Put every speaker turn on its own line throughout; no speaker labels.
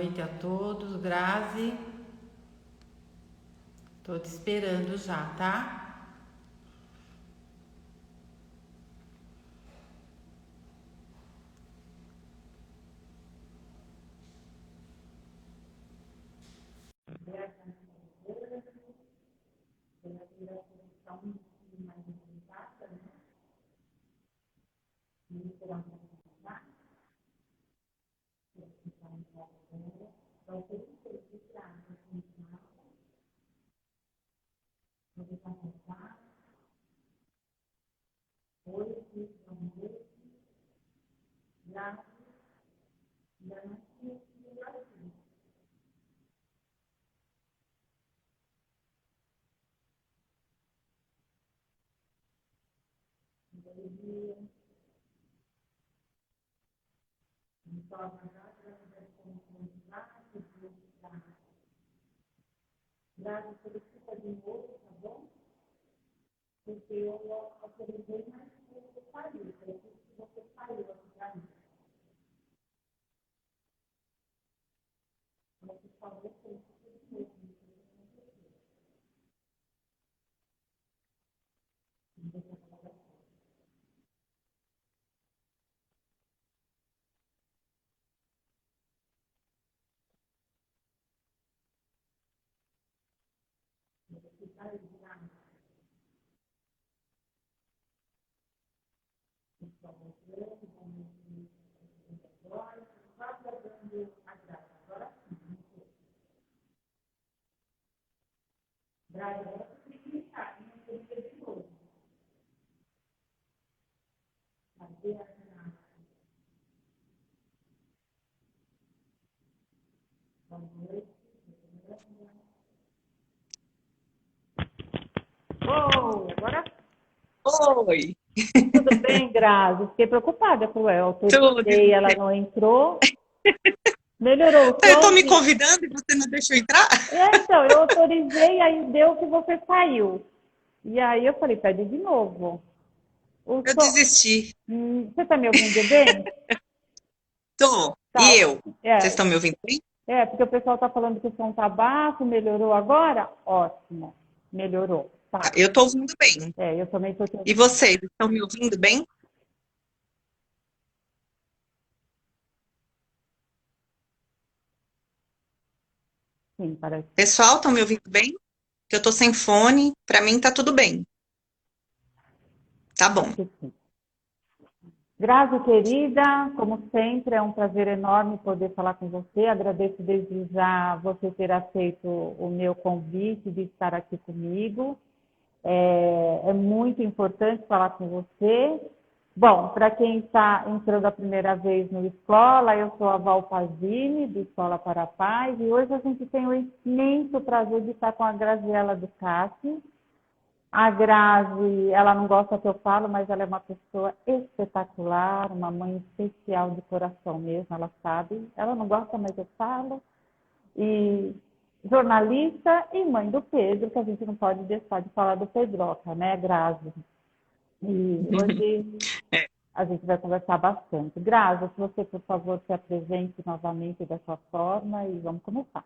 noite a todos. Grazi, tô te esperando já, tá?
Oi, agora
Oi,
tudo bem, Grazi? Fiquei preocupada com ela.
tudo. E
Autorizei, ela
você?
não entrou. Melhorou o
Eu tô
som?
me convidando e você não deixou entrar?
Então, eu autorizei, aí deu que você saiu. E aí eu falei, pede de novo. O
Eu
som...
desisti.
Você está me ouvindo bem?
Tô. E
Tá.
eu? Vocês
É,
estão me ouvindo bem?
porque o pessoal está falando que o som tá baixo, melhorou agora? Ótimo, melhorou.
Ah,
Tá.
eu tô ouvindo bem.
Eu também estou te
E
ouvindo.
vocês estão me ouvindo bem?
Sim, parece
Pessoal, estão me ouvindo bem? Que eu tô sem fone, pra mim tá tudo bem. Tá bom.
que sim. Grazi, querida, como sempre, é um prazer enorme poder falar com você. Agradeço desde já você ter aceito o meu convite de estar aqui comigo. É muito importante falar com você. Bom, para quem está entrando a primeira vez no Escola, eu sou a Val Pazini, do Escola para a Paz, e hoje a gente tem o imenso prazer de estar com a Graziela Ducati. A Grazi, ela não gosta que eu falo, mas ela é uma pessoa espetacular, uma mãe especial de coração mesmo, ela sabe. Ela não gosta, mas eu falo. E jornalista e mãe do Pedro, que a gente não pode deixar de falar do Pedroca, né, Grazi? E hoje a gente vai conversar bastante. Grazi, se você, por favor, se apresente novamente dessa forma e vamos começar.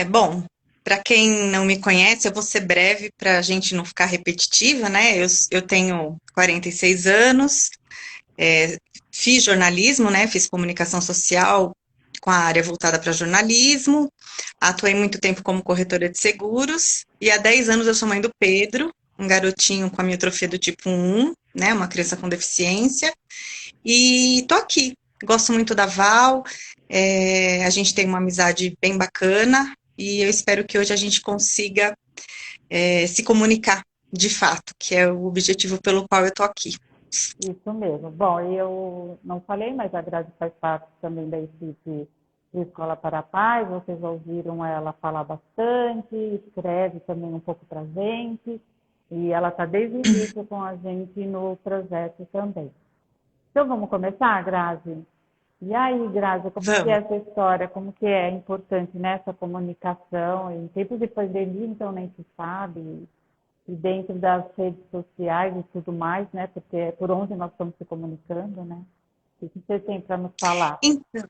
Bom, para quem não me conhece, eu vou ser breve para a gente não ficar repetitiva, né? Eu tenho 46 anos, é, fiz jornalismo, né? Fiz comunicação social com a área voltada para jornalismo, atuei muito tempo como corretora de seguros, e há 10 anos eu sou mãe do Pedro, um garotinho com a miotrofia do tipo 1, né? Uma criança com deficiência, e tô aqui. Gosto muito da Val, a gente tem uma amizade bem bacana, e eu espero que hoje a gente consiga se comunicar de fato, que é o objetivo pelo qual eu tô aqui.
Isso mesmo. Bom, eu não falei, mas a Grazi faz parte também da equipe de Escola para a Paz. Vocês ouviram ela falar bastante, escreve também um pouco para a gente. E ela está desde o início com a gente no projeto também. Então vamos começar, Grazi? E aí, Grazi, como que é
Vamos.
essa história? Como que é importante nessa comunicação? Em tempos de pandemia, então nem se sabe e dentro das redes sociais e tudo mais, né? Porque é por onde nós estamos se comunicando, né? O que você tem para nos falar?
Então,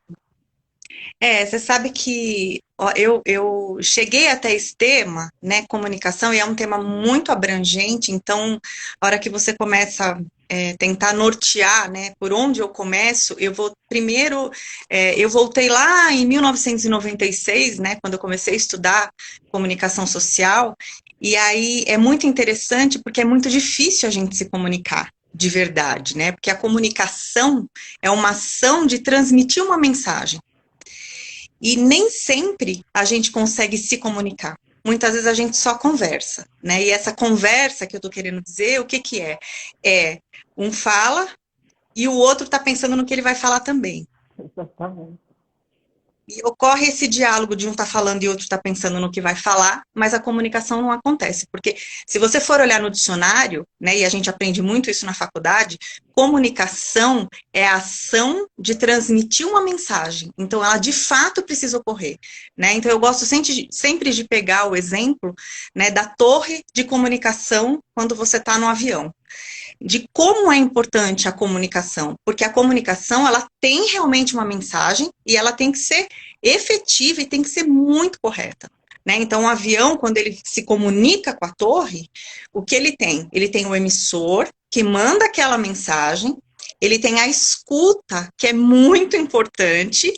você sabe que ó, eu cheguei até esse tema, né, comunicação, e é um tema muito abrangente, então, a hora que você começa tentar nortear, né, por onde eu começo, eu vou primeiro, eu voltei lá em 1996, né, quando eu comecei a estudar comunicação social, e aí é muito interessante porque é muito difícil a gente se comunicar de verdade, né, porque a comunicação é uma ação de transmitir uma mensagem. E nem sempre a gente consegue se comunicar. Muitas vezes a gente só conversa, né? E essa conversa que eu estou querendo dizer, o que que é? É um fala e o outro está pensando no que ele vai falar também.
Exatamente.
E ocorre esse diálogo de um tá falando e outro tá pensando no que vai falar, mas a comunicação não acontece, porque se você for olhar no dicionário, né, e a gente aprende muito isso na faculdade, comunicação é a ação de transmitir uma mensagem. Então, ela de fato precisa ocorrer, né? Então, eu gosto sempre de pegar o exemplo, né, da torre de comunicação quando você está no avião, de como é importante a comunicação, porque a comunicação, ela tem realmente uma mensagem e ela tem que ser efetiva e tem que ser muito correta, né? Então, o avião, quando ele se comunica com a torre, o que ele tem? Ele tem o emissor, que manda aquela mensagem, ele tem a escuta, que é muito importante,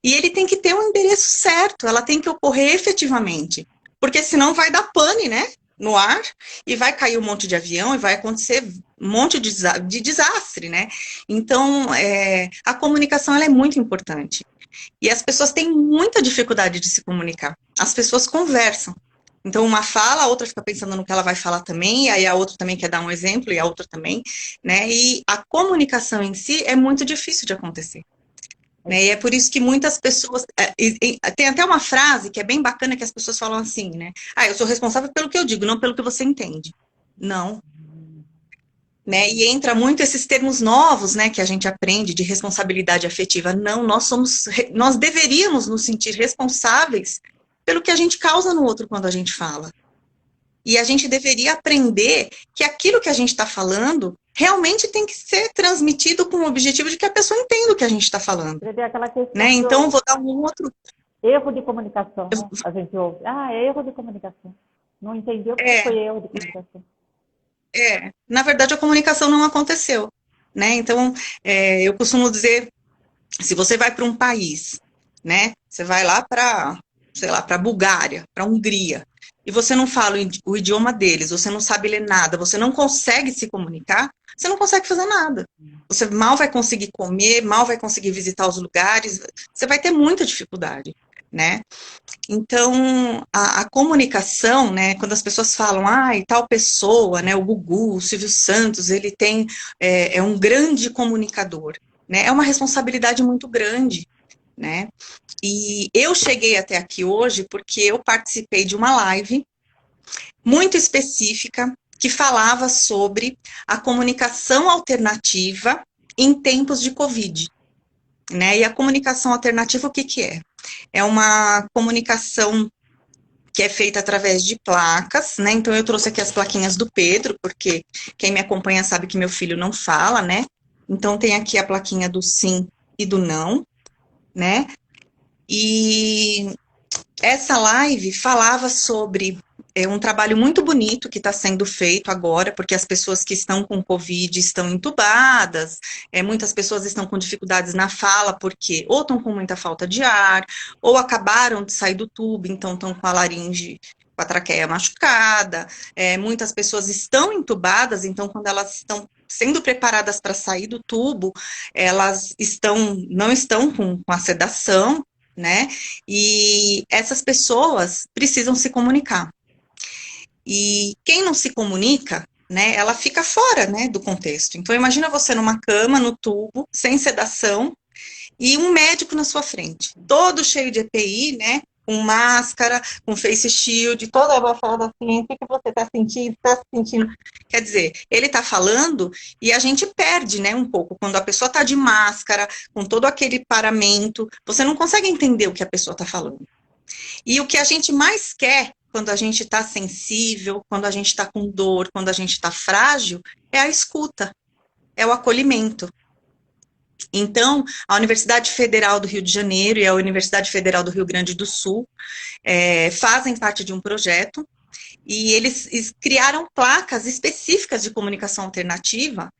e ele tem que ter um endereço certo, ela tem que ocorrer efetivamente, porque senão vai dar pane, né? No ar, e vai cair um monte de avião, e vai acontecer um monte de desastre, né? Então, a comunicação, ela é muito importante. E as pessoas têm muita dificuldade de se comunicar. As pessoas conversam. Então, uma fala, a outra fica pensando no que ela vai falar também, e aí a outra também quer dar um exemplo, e a outra também, né? E a comunicação em si é muito difícil de acontecer. Né? E é por isso que muitas pessoas... tem até uma frase que é bem bacana que as pessoas falam assim, né? Ah, eu sou responsável pelo que eu digo, não pelo que você entende. Não. Né? E entra muito esses termos novos, né, que a gente aprende de responsabilidade afetiva. Não, nós deveríamos nos sentir responsáveis pelo que a gente causa no outro quando a gente fala. E a gente deveria aprender que aquilo que a gente está falando realmente tem que ser transmitido com o objetivo de que a pessoa entenda o que a gente está falando.
Aquela questão
Né? Então, vou dar um outro...
Erro de comunicação, né? A gente ouve. Ah, é erro de comunicação. Não entendeu porque foi erro de comunicação.
Na verdade, a comunicação não aconteceu. Né? Então, eu costumo dizer, se você vai para um país, né? Você vai lá para, sei lá, para a Bulgária, para a Hungria, e você não fala o idioma deles, você não sabe ler nada, você não consegue se comunicar, você não consegue fazer nada. Você mal vai conseguir comer, mal vai conseguir visitar os lugares, você vai ter muita dificuldade, né? Então, a comunicação, né, quando as pessoas falam, e tal pessoa, né, o Gugu, o Silvio Santos, ele é um grande comunicador, né? É uma responsabilidade muito grande, né? E eu cheguei até aqui hoje porque eu participei de uma live muito específica que falava sobre a comunicação alternativa em tempos de Covid, né? E a comunicação alternativa, o que que é? É uma comunicação que é feita através de placas, né? Então, eu trouxe aqui as plaquinhas do Pedro, porque quem me acompanha sabe que meu filho não fala, né? Então, tem aqui a plaquinha do sim e do não, né? E essa live falava sobre um trabalho muito bonito que está sendo feito agora, porque as pessoas que estão com Covid estão entubadas, muitas pessoas estão com dificuldades na fala, porque ou estão com muita falta de ar, ou acabaram de sair do tubo, então estão com a laringe, com a traqueia machucada, muitas pessoas estão entubadas, então quando elas estão sendo preparadas para sair do tubo, elas não estão com a sedação, né? E essas pessoas precisam se comunicar. E quem não se comunica, né, ela fica fora, né, do contexto. Então, imagina você numa cama, no tubo, sem sedação, e um médico na sua frente, todo cheio de EPI, né, com máscara, com face shield, toda abafada assim, o que você está sentindo? Está se sentindo? Quer dizer, ele está falando e a gente perde, né, um pouco, quando a pessoa está de máscara, com todo aquele paramento, você não consegue entender o que a pessoa está falando. E o que a gente mais quer, quando a gente está sensível, quando a gente está com dor, quando a gente está frágil, é a escuta, é o acolhimento. Então, a Universidade Federal do Rio de Janeiro e a Universidade Federal do Rio Grande do Sul fazem parte de um projeto e eles criaram placas específicas de comunicação alternativa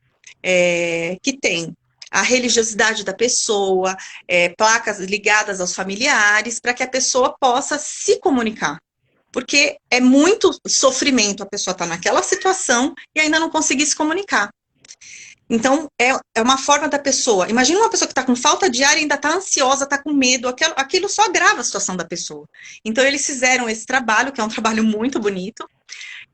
que tem a religiosidade da pessoa, placas ligadas aos familiares, para que a pessoa possa se comunicar. Porque é muito sofrimento a pessoa estar naquela situação e ainda não conseguir se comunicar. Então, é uma forma da pessoa. Imagina uma pessoa que está com falta de ar e ainda está ansiosa, está com medo, aquilo só agrava a situação da pessoa. Então, eles fizeram esse trabalho, que é um trabalho muito bonito,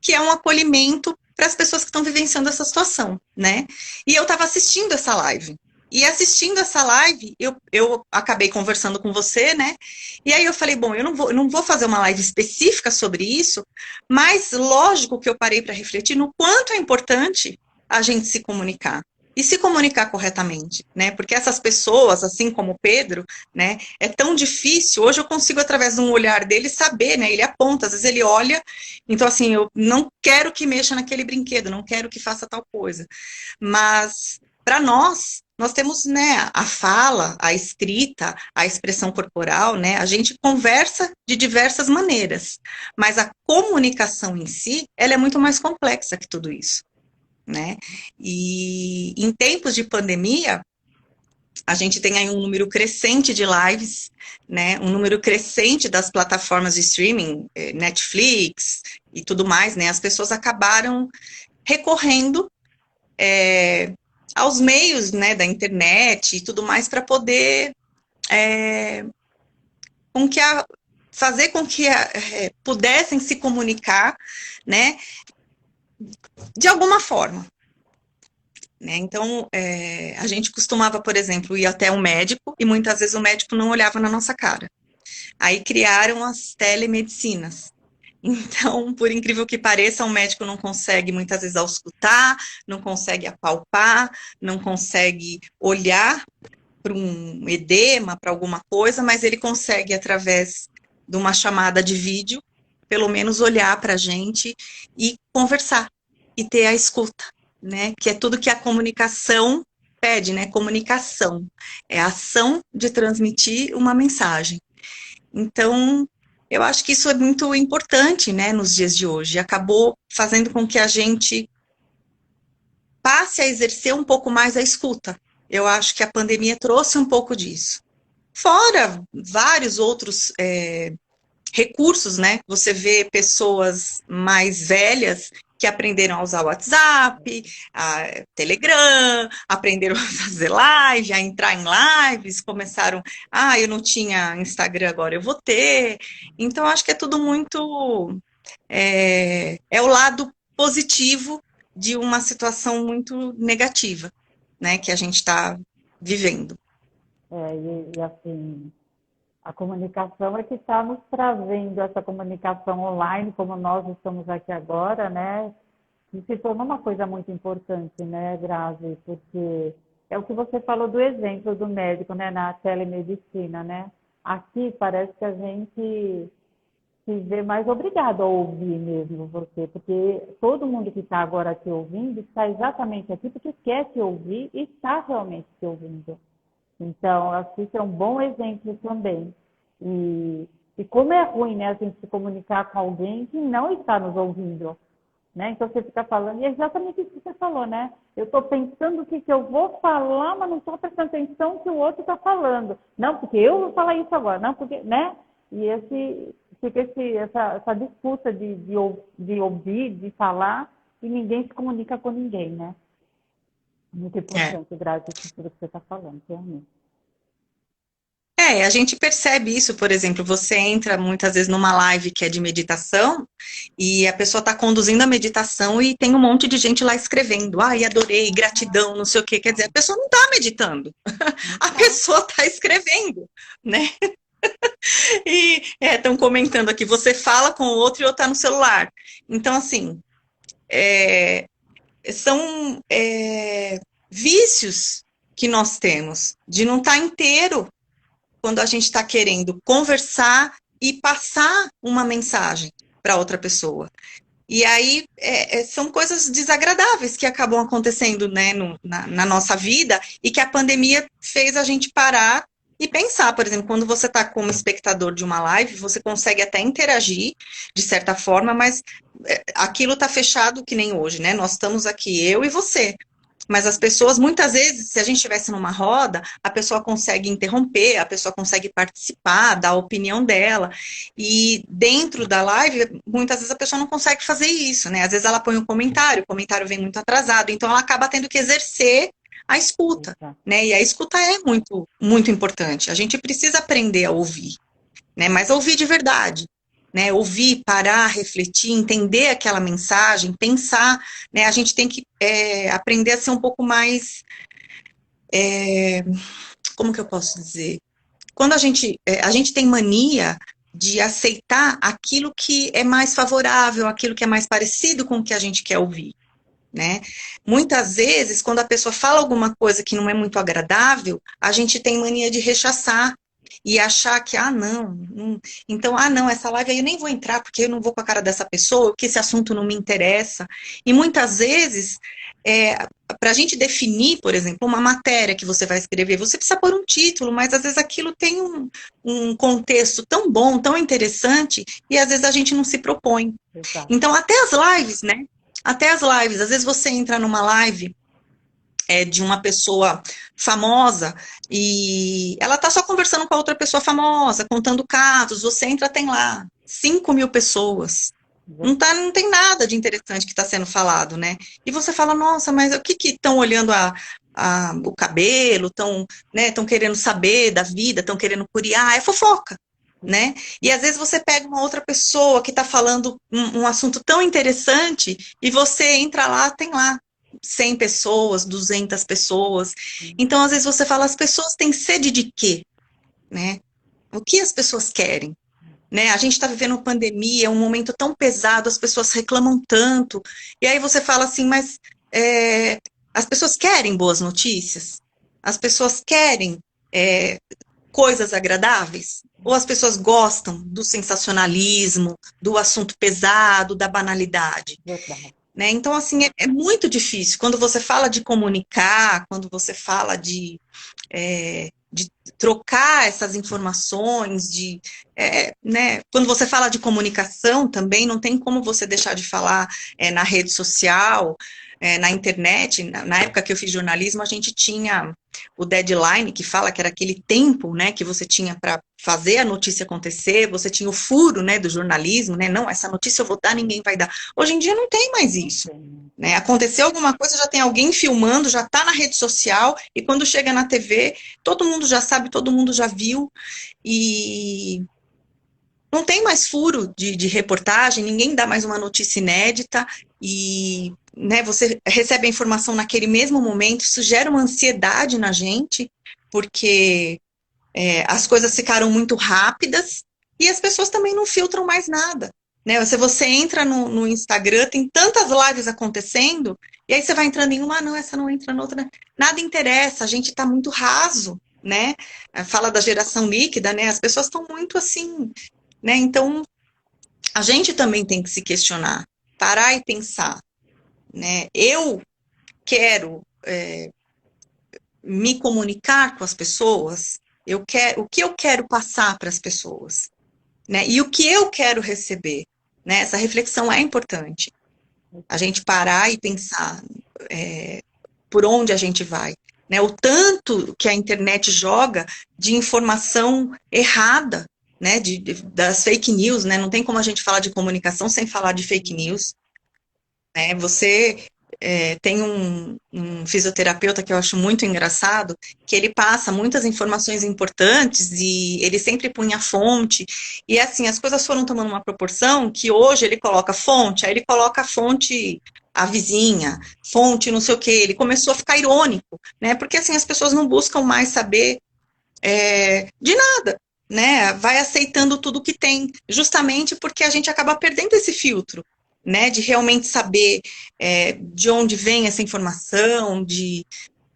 que é um acolhimento para as pessoas que estão vivenciando essa situação, né? E eu estava assistindo essa live. E assistindo essa live, eu acabei conversando com você, né? E aí eu falei, bom, eu não vou fazer uma live específica sobre isso, mas lógico que eu parei para refletir no quanto é importante a gente se comunicar. E se comunicar corretamente, né? Porque essas pessoas, assim como o Pedro, né? É tão difícil. Hoje eu consigo, através de um olhar dele, saber, né? Ele aponta, às vezes ele olha. Então, assim, eu não quero que mexa naquele brinquedo, não quero que faça tal coisa. Mas, para nós temos, né, a fala, a escrita, a expressão corporal, né? A gente conversa de diversas maneiras. Mas a comunicação em si, ela é muito mais complexa que tudo isso. Né? E em tempos de pandemia, a gente tem aí um número crescente de lives, né? Um número crescente das plataformas de streaming, Netflix e tudo mais, né? As pessoas acabaram recorrendo aos meios, né, da internet e tudo mais para poder fazer com que pudessem se comunicar, né, de alguma forma. Né? Então, a gente costumava, por exemplo, ir até um médico e muitas vezes o médico não olhava na nossa cara. Aí criaram as telemedicinas. Então, por incrível que pareça, um médico não consegue muitas vezes auscultar, não consegue apalpar, não consegue olhar para um edema, para alguma coisa, mas ele consegue, através de uma chamada de vídeo, pelo menos olhar para a gente e conversar, e ter a escuta, né? Que é tudo que a comunicação pede, né? Comunicação. É a ação de transmitir uma mensagem. Então, eu acho que isso é muito importante, né, nos dias de hoje. Acabou fazendo com que a gente passe a exercer um pouco mais a escuta. Eu acho que a pandemia trouxe um pouco disso. Fora vários outros recursos, né? Você vê pessoas mais velhas que aprenderam a usar o WhatsApp, a Telegram, aprenderam a fazer live, a entrar em lives, começaram, eu não tinha Instagram, agora eu vou ter. Então, acho que é tudo muito... É o lado positivo de uma situação muito negativa, né? Que a gente está vivendo.
E assim... A comunicação é que está nos trazendo essa comunicação online, como nós estamos aqui agora, né? E se tornou uma coisa muito importante, né, Grazi? Porque é o que você falou do exemplo do médico, né, na telemedicina, né? Aqui parece que a gente se vê mais obrigado a ouvir mesmo você, porque todo mundo que está agora te ouvindo está exatamente aqui porque quer te ouvir e está realmente te ouvindo. Então, acho que isso é um bom exemplo também. E como é ruim, né, a gente se comunicar com alguém que não está nos ouvindo, né? Então, você fica falando, e é exatamente isso que você falou, né? Eu estou pensando o que eu vou falar, mas não estou prestando atenção no que o outro está falando. Não, porque eu vou falar isso agora, não, porque, né? E fica essa disputa de ouvir, de falar, e ninguém se comunica com ninguém, né? Muito importante, Grazi, tudo que você está falando, realmente.
A gente percebe isso, por exemplo, você entra muitas vezes numa live que é de meditação e a pessoa está conduzindo a meditação e tem um monte de gente lá escrevendo, adorei, gratidão, não sei o quê, quer dizer, a pessoa não está meditando, a pessoa está escrevendo, né? E estão comentando aqui, você fala com o outro e o outro está no celular. Então, assim, são vícios que nós temos de não estar inteiro quando a gente está querendo conversar e passar uma mensagem para outra pessoa. E aí são coisas desagradáveis que acabam acontecendo, né, na nossa vida e que a pandemia fez a gente parar e pensar. Por exemplo, quando você está como espectador de uma live, você consegue até interagir de certa forma, mas aquilo está fechado que nem hoje, né? Nós estamos aqui, eu e você. Mas as pessoas, muitas vezes, se a gente estivesse numa roda, a pessoa consegue interromper, a pessoa consegue participar, dar a opinião dela. E dentro da live, muitas vezes a pessoa não consegue fazer isso, né? Às vezes ela põe um comentário, o comentário vem muito atrasado, então ela acaba tendo que exercer a escuta,
Exato.
né? E a escuta é muito, muito importante. A gente precisa aprender a ouvir, né? Mas ouvir de verdade, né? Ouvir, parar, refletir, entender aquela mensagem, pensar, né? A gente tem que aprender a ser um pouco mais, como que eu posso dizer? Quando a gente tem mania de aceitar aquilo que é mais favorável, aquilo que é mais parecido com o que a gente quer ouvir, né? Muitas vezes, quando a pessoa fala alguma coisa que não é muito agradável, a gente tem mania de rechaçar e achar que, então, não, essa live aí eu nem vou entrar porque eu não vou com a cara dessa pessoa, porque esse assunto não me interessa. E muitas vezes, para a gente definir, por exemplo, uma matéria que você vai escrever, você precisa pôr um título, mas às vezes aquilo tem um contexto tão bom, tão interessante, e às vezes a gente não se propõe.
Exato.
Então, até as lives, né? Até as lives, às vezes você entra numa live de uma pessoa famosa e ela tá só conversando com a outra pessoa famosa, contando casos, você entra, tem lá 5.000 pessoas. Não tem nada de interessante que está sendo falado, né? E você fala, nossa, mas o que estão olhando o cabelo, estão, né, estão querendo saber da vida, estão querendo curiar, é fofoca, né? E às vezes você pega uma outra pessoa que está falando um assunto tão interessante e você entra lá, tem lá 100 pessoas, 200 pessoas. Então, às vezes você fala, as pessoas têm sede de quê? Né? O que as pessoas querem? Né? A gente está vivendo pandemia, é um momento tão pesado, as pessoas reclamam tanto. E aí você fala assim, mas as pessoas querem boas notícias? As pessoas querem coisas agradáveis? Ou as pessoas gostam do sensacionalismo, do assunto pesado, da banalidade?
Verdade.
Né? Então, assim, é muito difícil. Quando você fala de comunicar, quando você fala de trocar essas informações, né? Quando você fala de comunicação também, não tem como você deixar de falar na rede social, na internet. Na época que eu fiz jornalismo, a gente tinha o deadline, que fala que era aquele tempo, né, que você tinha para fazer a notícia acontecer, você tinha o furo, né, do jornalismo, né, não, essa notícia eu vou dar, ninguém vai dar. Hoje em dia não tem mais isso, né, aconteceu alguma coisa, já tem alguém filmando, já está na rede social, e quando chega na TV, todo mundo já sabe, todo mundo já viu, e não tem mais furo de reportagem, ninguém dá mais uma notícia inédita, e né, você recebe a informação naquele mesmo momento, isso gera uma ansiedade na gente, porque as coisas ficaram muito rápidas, e as pessoas também não filtram mais nada. Né? Se você entra no Instagram, tem tantas lives acontecendo, e aí você vai entrando em uma, não, essa não entra na outra. Nada interessa, a gente está muito raso, né? Fala da geração líquida, né? As pessoas estão muito assim, né? Então, a gente também tem que se questionar, parar e pensar, né? Eu quero me comunicar com as pessoas, o que eu quero passar para as pessoas, né? E o que eu quero receber, né? Essa reflexão é importante. A gente parar e pensar por onde a gente vai, né? O tanto que a internet joga de informação errada, né? Das fake news, né? Não tem como a gente falar de comunicação sem falar de fake news. Né? Você tem um fisioterapeuta que eu acho muito engraçado, que ele passa muitas informações importantes e ele sempre punha fonte, e assim, as coisas foram tomando uma proporção que hoje ele coloca fonte, aí ele coloca a fonte, a vizinha, fonte não sei o que, ele começou a ficar irônico, né, porque assim, as pessoas não buscam mais saber de nada, né, vai aceitando tudo que tem, justamente porque a gente acaba perdendo esse filtro, né, de realmente saber de onde vem essa informação,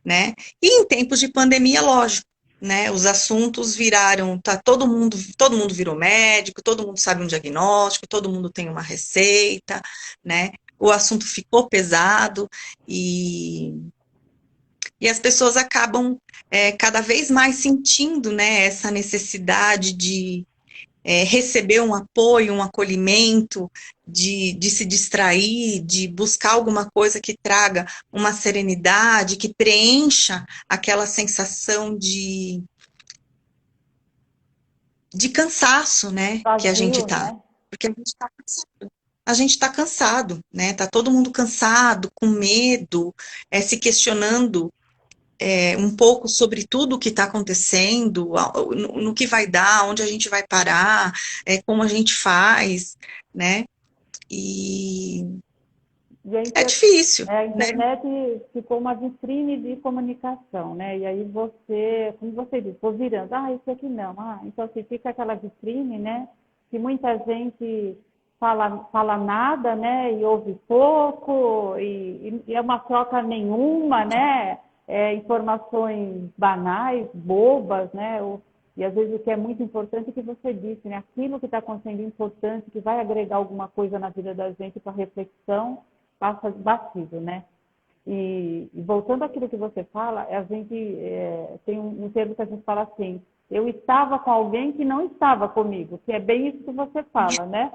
né, e em tempos de pandemia, lógico, né? Os assuntos viraram, todo mundo virou médico, todo mundo sabe um diagnóstico, todo mundo tem uma receita, né? O assunto ficou pesado e as pessoas acabam cada vez mais sentindo, né, essa necessidade de receber um apoio, um acolhimento, de se distrair, de buscar alguma coisa que traga uma serenidade, que preencha aquela sensação de cansaço, né, que a gente
Vazio,
tá.
né?
Porque a gente tá cansado. A gente tá cansado, né? Tá todo mundo cansado, com medo, se questionando um pouco sobre tudo o que está acontecendo, no que vai dar, onde a gente vai parar, como a gente faz, né? E
E
é difícil,
a
né?
internet ficou uma vitrine de comunicação, né? E aí você, como você disse, vou virando, isso aqui não, então assim, fica aquela vitrine, né? Que muita gente fala nada, né? E ouve pouco, e é uma troca nenhuma, né? Informações banais, bobas, né? E às vezes o que é muito importante é que você disse, né? Aquilo que está acontecendo importante, que vai agregar alguma coisa na vida da gente para reflexão, passa batido, né? E voltando àquilo que você fala, a gente tem um termo que a gente fala assim, eu estava com alguém que não estava comigo, que é bem isso que você fala, né?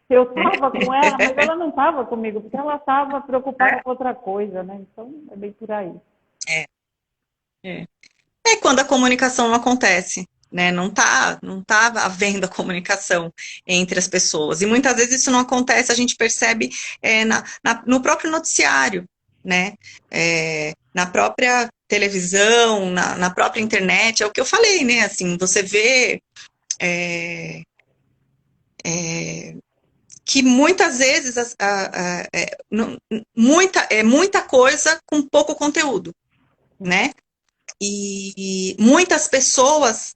Eu estava com ela, mas ela não estava comigo, porque ela estava preocupada com outra coisa, né? Então, é bem por aí.
É, é. É quando a comunicação não acontece, né? Não tá havendo a comunicação entre as pessoas. E muitas vezes isso não acontece, a gente percebe no próprio noticiário, né? Na própria televisão, na própria internet, é o que eu falei, né? Assim, você vê é, é, que muitas vezes muita coisa com pouco conteúdo, né? E muitas pessoas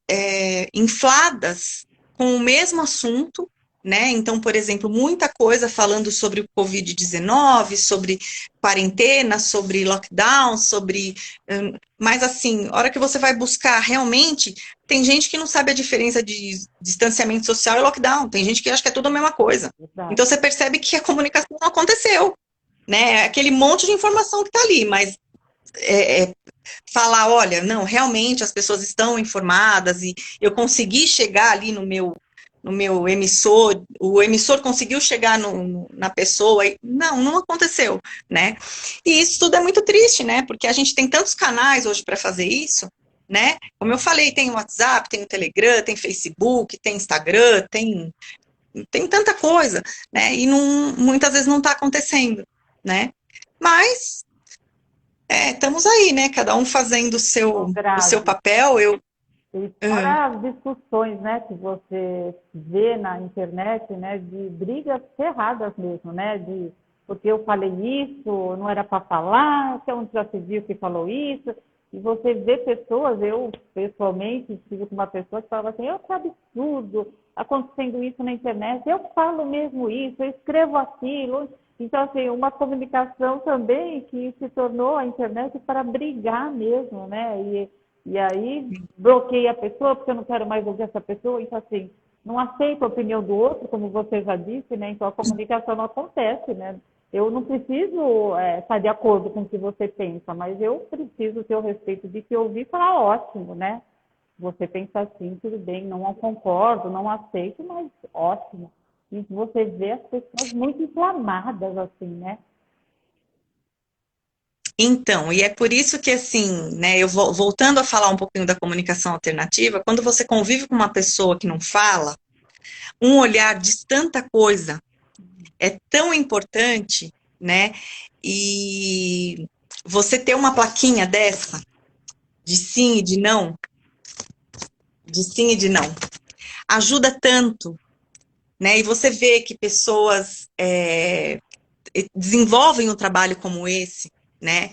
infladas com o mesmo assunto, né? Então, por exemplo, muita coisa falando sobre o Covid-19, sobre quarentena, sobre lockdown, mas assim, a hora que você vai buscar realmente, tem gente que não sabe a diferença de distanciamento social e lockdown, tem gente que acha que é tudo a mesma coisa.
Exato.
Então você percebe que a comunicação não aconteceu, né? Aquele monte de informação que está ali, mas falar, olha, não, realmente as pessoas estão informadas e eu consegui chegar ali no meu emissor, o emissor conseguiu chegar na pessoa, e não aconteceu, né? E isso tudo é muito triste, né? Porque a gente tem tantos canais hoje para fazer isso, né? Como eu falei, tem o WhatsApp, tem o Telegram, tem Facebook, tem Instagram, tem tanta coisa, né? E muitas vezes não está acontecendo, né? Mas estamos aí, né? Cada um fazendo o seu
Grave.
papel.
E
Ah,
fora as discussões, né, que você vê na internet, né, de brigas ferradas mesmo, né, porque eu falei isso, não era para falar, que onde já se viu que falou isso, e você vê pessoas, eu pessoalmente estive com uma pessoa que falava assim, que absurdo acontecendo isso na internet, eu falo mesmo isso, eu escrevo aquilo, então assim, uma comunicação também que se tornou a internet para brigar mesmo, né, e aí bloqueei a pessoa porque eu não quero mais ouvir essa pessoa. Então, assim, não aceito a opinião do outro, como você já disse, né? Então a comunicação não acontece, né? Eu não preciso estar de acordo com o que você pensa, mas eu preciso ter o respeito de te ouvir e falar, ótimo, né? Você pensa assim, tudo bem, não concordo, não aceito, mas ótimo. E você vê as pessoas muito inflamadas, assim, né?
então, e é por isso que, assim, né, eu voltando a falar um pouquinho da comunicação alternativa, quando você convive com uma pessoa que não fala, um olhar diz tanta coisa, é tão importante, né? E você ter uma plaquinha dessa, de sim e de sim e de não, ajuda tanto, né? E você vê que pessoas desenvolvem um trabalho como esse, né?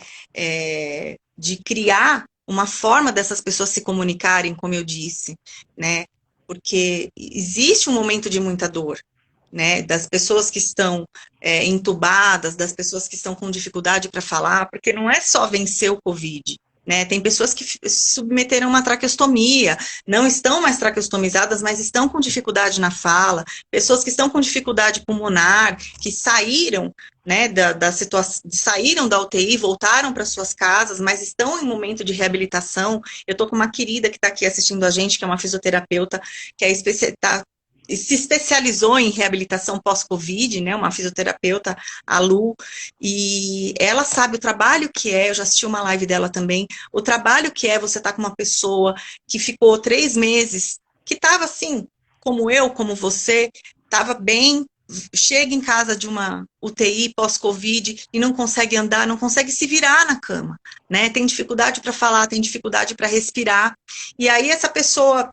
De criar uma forma dessas pessoas se comunicarem, como eu disse, né? Porque existe um momento de muita dor, né? Das pessoas que estão entubadas, das pessoas que estão com dificuldade para falar, porque não é só vencer o Covid, né? Tem pessoas que se submeteram a uma traqueostomia, não estão mais traqueostomizadas, mas estão com dificuldade na fala, pessoas que estão com dificuldade pulmonar, que saíram, né, da situação, saíram da UTI, voltaram para suas casas, mas estão em momento de reabilitação. Eu estou com uma querida que está aqui assistindo a gente, que é uma fisioterapeuta, que é se especializou em reabilitação pós-Covid, né, uma fisioterapeuta, a Lu, e ela sabe o trabalho que é, eu já assisti uma live dela também, o trabalho que é você estar com uma pessoa que ficou 3 meses, que estava assim, como eu, como você, estava bem, chega em casa de uma UTI pós-Covid e não consegue andar, não consegue se virar na cama, né, tem dificuldade para falar, tem dificuldade para respirar, e aí essa pessoa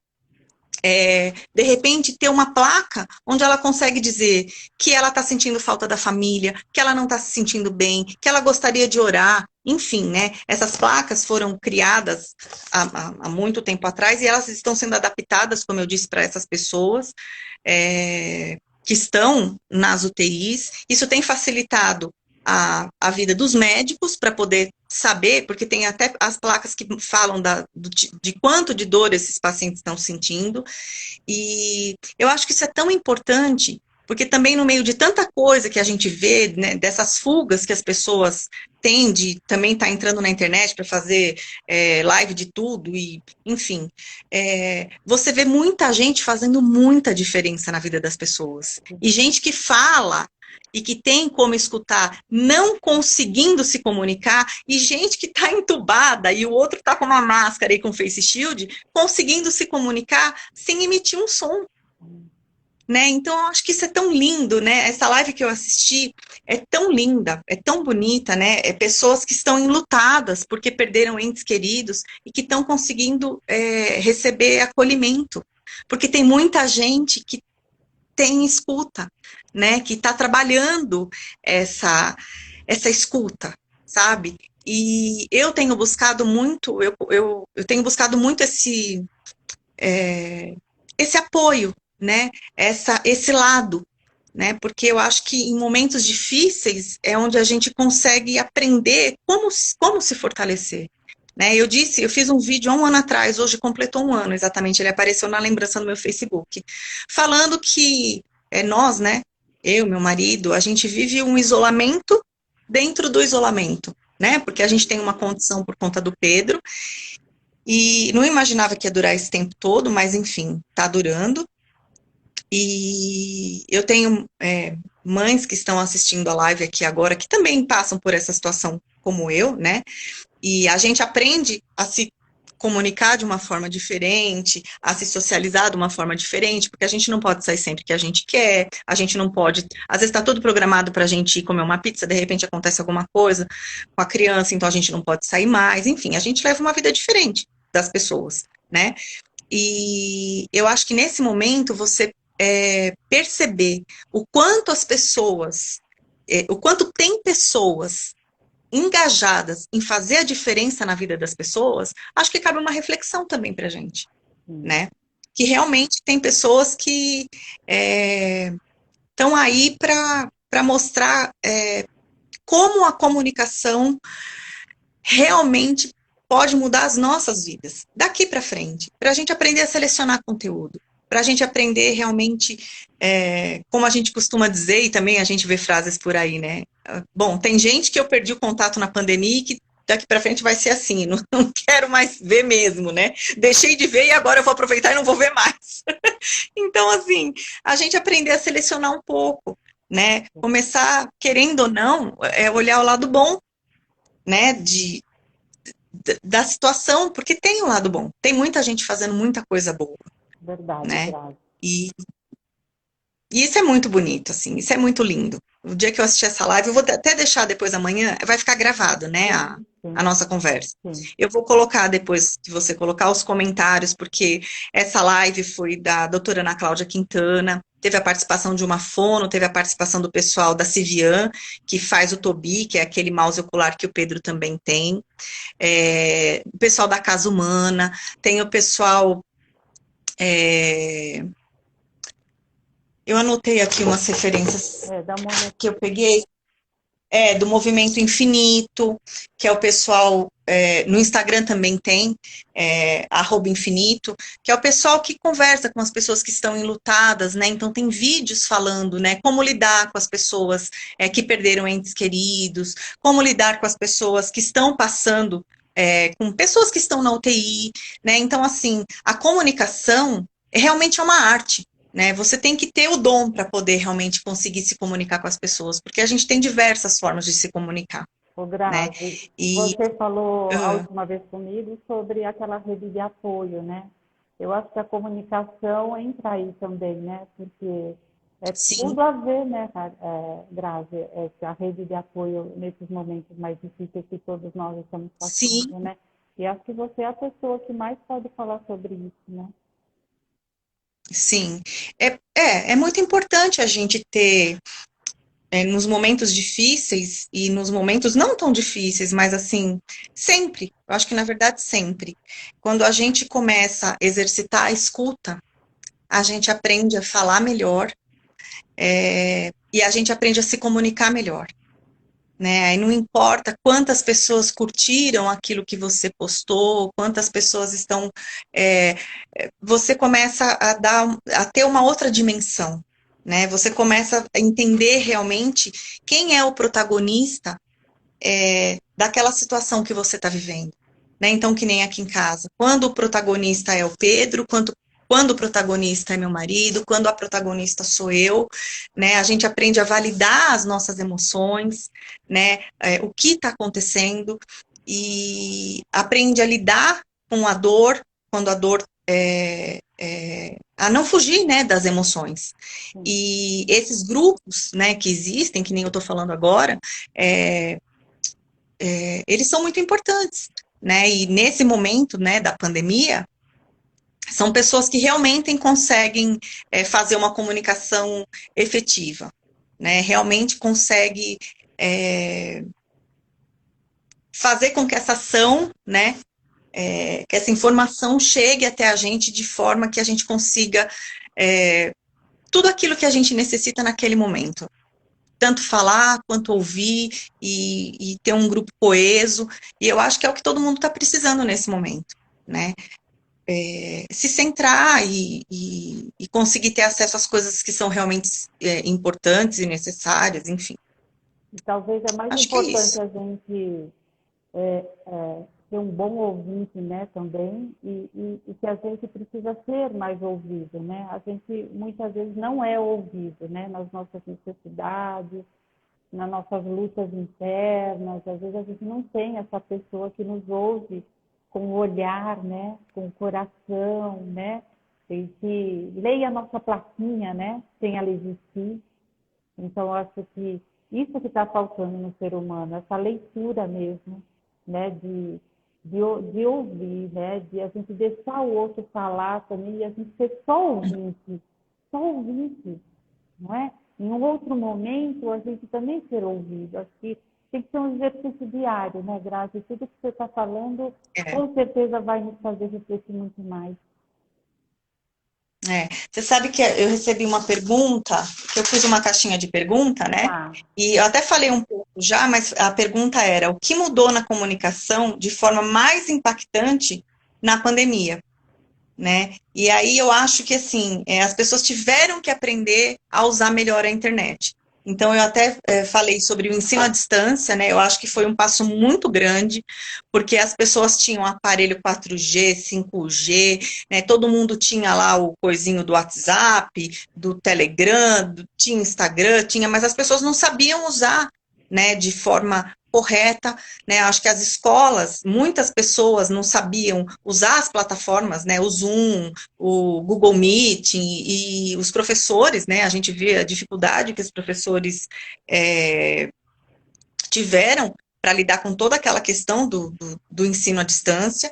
de repente, ter uma placa onde ela consegue dizer que ela está sentindo falta da família, que ela não está se sentindo bem, que ela gostaria de orar, enfim, né? Essas placas foram criadas há muito tempo atrás e elas estão sendo adaptadas, como eu disse, para essas pessoas que estão nas UTIs. Isso tem facilitado a vida dos médicos para poder saber, porque tem até as placas que falam de quanto de dor esses pacientes estão sentindo, e eu acho que isso é tão importante, porque também no meio de tanta coisa que a gente vê, né, dessas fugas que as pessoas têm de também estar entrando na internet para fazer live de tudo, e enfim, você vê muita gente fazendo muita diferença na vida das pessoas, e gente que fala e que tem como escutar, não conseguindo se comunicar, e gente que está entubada e o outro está com uma máscara e com face shield, conseguindo se comunicar sem emitir um som, né? Então, eu acho que isso é tão lindo, né? Essa live que eu assisti é tão linda, é tão bonita, né? É pessoas que estão enlutadas porque perderam entes queridos e que estão conseguindo receber acolhimento, porque tem muita gente que tem escuta, né, que está trabalhando essa escuta, sabe? E eu tenho buscado muito, eu tenho buscado muito esse apoio, né, esse lado, né, porque eu acho que em momentos difíceis é onde a gente consegue aprender como se fortalecer. Né, eu fiz um vídeo há 1 ano atrás, hoje completou 1 ano exatamente, ele apareceu na lembrança no meu Facebook, falando que nós, né, eu, meu marido, a gente vive um isolamento dentro do isolamento, né, porque a gente tem uma condição por conta do Pedro, e não imaginava que ia durar esse tempo todo, mas enfim, tá durando, e eu tenho mães que estão assistindo a live aqui agora, que também passam por essa situação como eu, né, e a gente aprende a se comunicar de uma forma diferente, a se socializar de uma forma diferente, porque a gente não pode sair sempre que a gente quer, a gente não pode, às vezes está tudo programado para a gente ir comer uma pizza, de repente acontece alguma coisa com a criança, então a gente não pode sair mais, enfim, a gente leva uma vida diferente das pessoas, né? E eu acho que nesse momento você perceber o quanto as pessoas, o quanto tem pessoas engajadas em fazer a diferença na vida das pessoas, acho que cabe uma reflexão também para a gente, né? Que realmente tem pessoas que estão aí para mostrar como a comunicação realmente pode mudar as nossas vidas, daqui para frente, para a gente aprender a selecionar conteúdo, para a gente aprender realmente, como a gente costuma dizer, e também a gente vê frases por aí, né? Bom, tem gente que eu perdi o contato na pandemia e que daqui para frente vai ser assim, não quero mais ver mesmo, né? Deixei de ver e agora eu vou aproveitar e não vou ver mais. Então, assim, a gente aprender a selecionar um pouco, né? Começar, querendo ou não, olhar o lado bom, né? Da situação, porque tem um lado bom. Tem muita gente fazendo muita coisa boa.
Verdade,
Né?
Grazi.
E isso é muito bonito, assim, isso é muito lindo. O dia que eu assistir essa live, eu vou até deixar depois amanhã, vai ficar gravado, né, a nossa conversa.
Sim.
Eu vou colocar depois que você colocar os comentários, porque essa live foi da doutora Ana Cláudia Quintana, teve a participação de uma fono, teve a participação do pessoal da Civian, que faz o Tobii, que é aquele mouse ocular que o Pedro também tem, o pessoal da Casa Humana, tem o pessoal... eu anotei aqui umas referências
Dá uma olhada.
que eu peguei. do Movimento Infinito, que é o pessoal, no Instagram também tem, @infinito, que é o pessoal que conversa com as pessoas que estão enlutadas, né? Então tem vídeos falando, né, como lidar com as pessoas que perderam entes queridos, como lidar com as pessoas que estão passando, com pessoas que estão na UTI, né? Então, assim, a comunicação realmente é uma arte. Né? Você tem que ter o dom para poder realmente conseguir se comunicar com as pessoas, porque a gente tem diversas formas de se comunicar,
Ô,
né?
Grazi,
E
você falou a
uh,
última vez comigo sobre aquela rede de apoio, né? Eu acho que a comunicação entra aí também, né? Porque é
sim,
tudo a ver, né, Grazi, a rede de apoio nesses momentos mais difíceis que todos nós estamos
sim,
passando, né? E acho que você é a pessoa que mais pode falar sobre isso, né?
sim. É muito importante a gente ter, nos momentos difíceis e nos momentos não tão difíceis, mas assim, sempre, eu acho que na verdade sempre, quando a gente começa a exercitar a escuta, a gente aprende a falar melhor, e a gente aprende a se comunicar melhor. Né? Aí não importa quantas pessoas curtiram aquilo que você postou, quantas pessoas estão. é, Você começa a ter uma outra dimensão, né? Você começa a entender realmente quem é o protagonista daquela situação que você está vivendo. Né? Então, que nem aqui em casa. Quando o protagonista é o Pedro, quando o protagonista é meu marido, quando a protagonista sou eu, né? A gente aprende a validar as nossas emoções, né? O que está acontecendo e aprende a lidar com a dor, quando a dor a não fugir, né, das emoções.
Sim.
E esses grupos, né, que existem, que nem eu estou falando agora, é, eles são muito importantes, né? E nesse momento, né, da pandemia, são pessoas que realmente conseguem fazer uma comunicação efetiva, né? Realmente consegue fazer com que essa ação, né, que essa informação chegue até a gente de forma que a gente consiga tudo aquilo que a gente necessita naquele momento. Tanto falar quanto ouvir e ter um grupo coeso. E eu acho que é o que todo mundo está precisando nesse momento, né? Se centrar e conseguir ter acesso às coisas que são realmente importantes e necessárias, enfim.
E talvez é mais
Acho que é
importante
isso.
a gente ser um bom ouvinte, né, também, e que a gente precisa ser mais ouvido, né? A gente muitas vezes não é ouvido, né, nas nossas necessidades, nas nossas lutas internas. Às vezes a gente não tem essa pessoa que nos ouve com o olhar, né, com o coração, né, e que leia a nossa plaquinha, né, sem ela existir. Então, eu acho que isso que está faltando no ser humano, essa leitura mesmo, né, de ouvir, né, de a gente deixar o outro falar também e a gente ser só ouvinte, não é? Em um outro momento, a gente também ser ouvido. Acho que tem que ser um exercício diário, né, Grazi? Tudo que você está falando,
É.
com certeza vai nos fazer refletir muito mais.
Você sabe que eu recebi uma pergunta, que eu fiz uma caixinha de pergunta, né?
Tá.
E eu até falei um pouco já, mas a pergunta era: o que mudou na comunicação de forma mais impactante na pandemia? Né? E aí eu acho que assim, as pessoas tiveram que aprender a usar melhor a internet. Então eu até falei sobre o ensino à distância, né? Eu acho que foi um passo muito grande, porque as pessoas tinham aparelho 4G, 5G, né? Todo mundo tinha lá o coisinho do WhatsApp, do Telegram, tinha Instagram, tinha, mas as pessoas não sabiam usar, né, de forma correta, né? Acho que as escolas, muitas pessoas não sabiam usar as plataformas, né? O Zoom, o Google Meet e os professores, né? A gente vê a dificuldade que os professores tiveram para lidar com toda aquela questão do ensino à distância,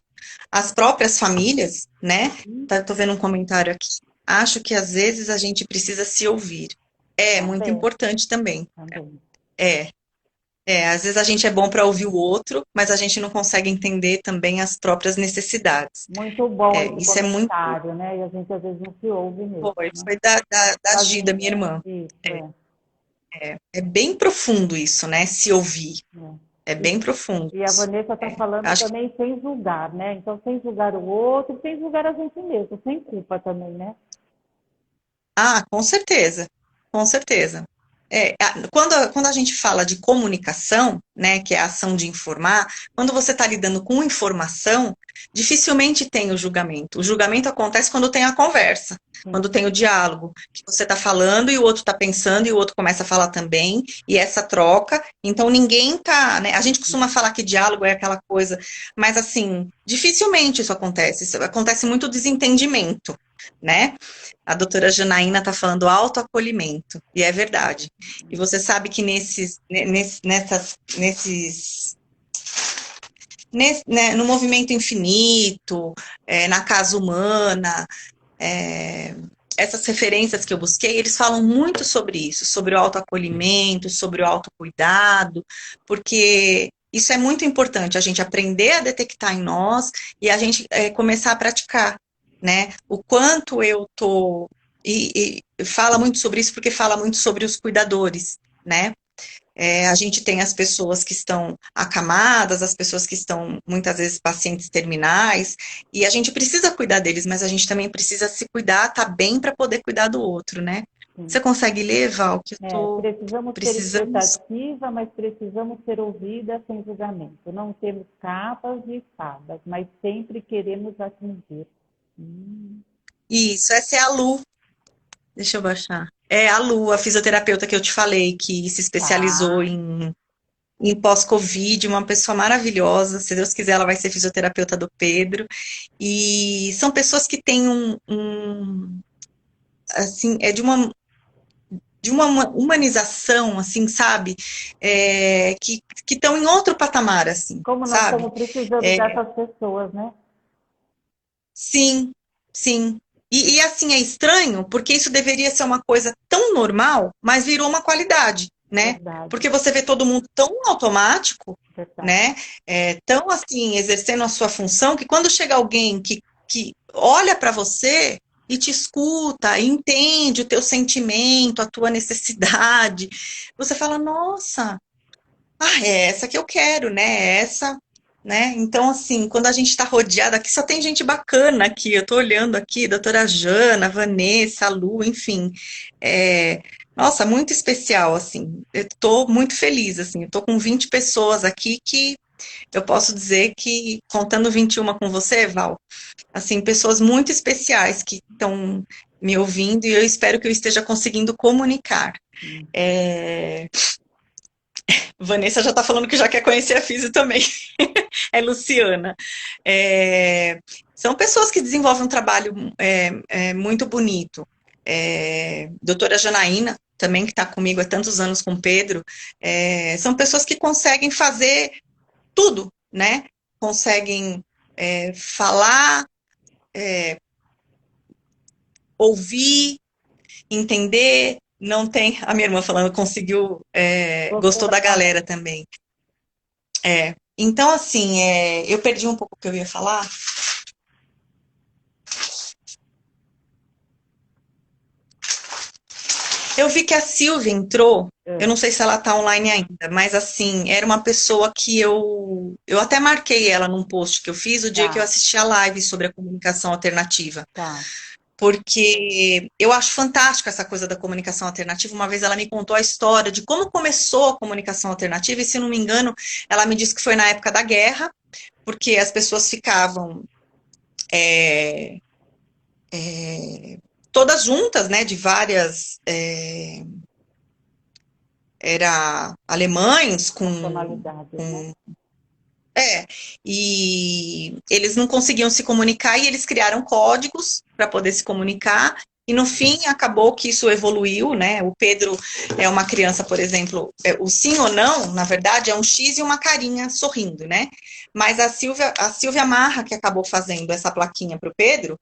as próprias famílias, né? Tô vendo um comentário aqui. Acho que às vezes a gente precisa se ouvir. É muito
Também,
importante também.
também.
É, às vezes a gente é bom para ouvir o outro, mas a gente não consegue entender também as próprias necessidades.
Muito bom esse
Isso é muito.
comentário, né? E a gente às vezes não se ouve mesmo, né?
Foi da Gida, minha
Sozinha,
irmã.
isso,
É,
é.
É bem profundo isso, né? Se ouvir. É bem profundo.
E a Vanessa está falando
Acho que,
também sem julgar, né? Então, sem julgar o outro, sem julgar a gente mesmo, sem culpa também, né?
com certeza. Com certeza. Quando a gente fala de comunicação, né, que é a ação de informar, quando você está lidando com informação, dificilmente tem o julgamento. O julgamento acontece quando tem a conversa, quando tem o diálogo, que você está falando e o outro está pensando e o outro começa a falar também, e essa troca. Então ninguém tá, né? A gente costuma falar que diálogo é aquela coisa, mas assim, dificilmente isso acontece. Isso acontece muito desentendimento, né? A doutora Janaína está falando autoacolhimento, e é verdade. E você sabe que no movimento infinito, na casa humana, essas referências que eu busquei, eles falam muito sobre isso, sobre o autoacolhimento, sobre o autocuidado, porque isso é muito importante, a gente aprender a detectar em nós e a gente começar a praticar, né? O quanto eu tô... E fala muito sobre isso porque fala muito sobre os cuidadores, né? A gente tem as pessoas que estão acamadas, as pessoas que estão, muitas vezes, pacientes terminais, e a gente precisa cuidar deles, mas a gente também precisa se cuidar, tá bem para poder cuidar do outro, né?
Sim.
Você consegue ler, Val, que eu tô...
Precisamos ter expectativa, mas precisamos ser ouvidas sem julgamento. Não temos capas e espadas, mas sempre queremos atingir.
Isso, essa é a Lu. Deixa eu baixar. É a Lu, a fisioterapeuta que eu te falei, que se especializou em pós-Covid, uma pessoa maravilhosa. Se Deus quiser, ela vai ser fisioterapeuta do Pedro. E são pessoas que têm assim, de uma humanização, assim, sabe? Que estão em outro patamar, assim,
Como nós
sabe?
estamos precisando dessas pessoas, né?
Sim, sim. E assim, é estranho, porque isso deveria ser uma coisa tão normal, mas virou uma qualidade, né?
Verdade.
Porque você vê todo mundo tão automático,
Verdade.
né? Tão assim, exercendo a sua função, que quando chega alguém que olha para você e te escuta, e entende o teu sentimento, a tua necessidade, você fala, nossa, é essa que eu quero, né? Essa, né? Então, assim, quando a gente está rodeada aqui, só tem gente bacana aqui. Eu estou olhando aqui, doutora Jana, Vanessa, Lu, enfim. Nossa, muito especial, assim. Eu estou muito feliz, assim. Eu estou com 20 pessoas aqui que eu posso dizer que, contando 21 com você, Val, assim, pessoas muito especiais que estão me ouvindo e eu espero que eu esteja conseguindo comunicar. Vanessa já está falando que já quer conhecer a Físio também. É Luciana. São pessoas que desenvolvem um trabalho muito bonito. Doutora Janaína, também que está comigo há tantos anos com o Pedro, são pessoas que conseguem fazer tudo, né? Conseguem falar, ouvir, entender. Não tem. A minha irmã falando, conseguiu, gostou da galera também. Então, assim, eu perdi um pouco o que eu ia falar. Eu vi que a Silvia entrou, eu não sei se ela está online ainda, mas assim, era uma pessoa que eu até marquei ela num post que eu fiz o dia que eu assisti a live sobre a comunicação alternativa. Porque eu acho fantástica essa coisa da comunicação alternativa. Uma vez ela me contou a história de como começou a comunicação alternativa, e se não me engano, ela me disse que foi na época da guerra, porque as pessoas ficavam todas juntas, né, de várias alemães e eles não conseguiam se comunicar e eles criaram códigos para poder se comunicar. E no fim acabou que isso evoluiu, né? O Pedro é uma criança, por exemplo, o sim ou não, na verdade, é um X e uma carinha sorrindo, né? Mas a Silvia Marra que acabou fazendo essa plaquinha para o Pedro,